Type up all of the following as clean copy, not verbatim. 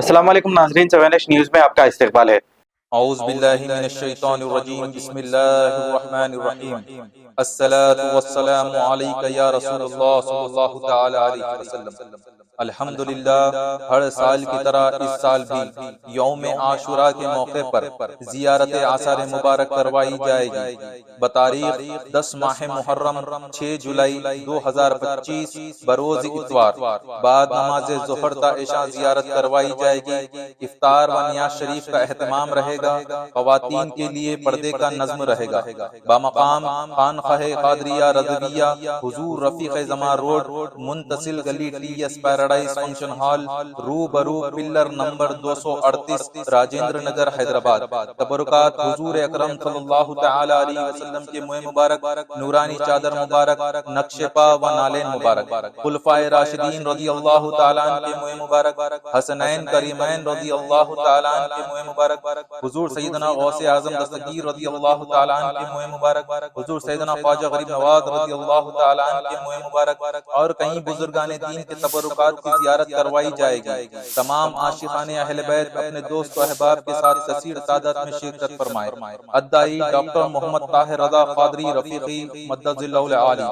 السلام علیکم ناظرین، سوینش نیوز میں آپ کا استقبال ہے۔ اعوذ باللہ من الشیطان الرجیم، بسم اللہ الرحمن الرحیم۔ الصلاة والسلام علیک یا رسول اللہ صلی اللہ تعالی علیہ وسلم۔ الحمدللہ، ہر سال کی طرح اس سال بھی یوم عاشوراء کے موقع پر زیارت آثار مبارک کروائی جائے گی۔ بتاریخ 10 ماہ محرم 6 جولائی 2025 بروز اتوار، بعد نماز ظہر تا عشاء زیارت کروائی جائے گی۔ افطار و نیاز شریف کا اہتمام رہے گا۔ خواتین کے لیے پردے کا نظم رہے گا۔ بامقام خانقاہ قادریہ رضویہ، حضور رفیق زمان روڈ، منتصل گلی T S paradise function hall, روبرو پلر نمبر 238، راجندر نگر، حیدرآباد۔ تبرکات حضور اکرم صلی اللہ تعالی علیہ وسلم کے منہ مبارک، نورانی چادر مبارک، نقش پا و نالین مبارک، خلفائے راشدین رضی اللہ تعالیٰ عنہ کے منہ مبارک، حسنین کریمین رضی اللہ تعالیٰ عنہ کے منہ مبارک، حضور سیدنا غوث اعظم دستگیر رضی اللہ تعالیٰ عنہ کے منہ مبارک، حضور سیدنا خواجہ غریب نواز رضی اللہ تعالیٰ عنہ کے منہ مبارک، اور کئی بزرگان دین کے تبرکات کی زیارت کروائی جائے گی۔ تمام عاشقان اہل بیت اپنے دوست و احباب کے ساتھ کثیر تعداد میں شرکت فرمائے۔ ادائی ڈاکٹر محمد طاہر رضا قادری رفیقی مدد اللہ العالی۔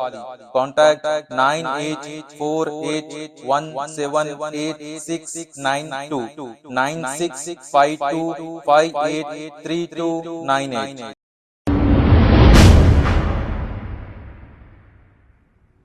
کانٹیکٹ 9841788692 9652583298۔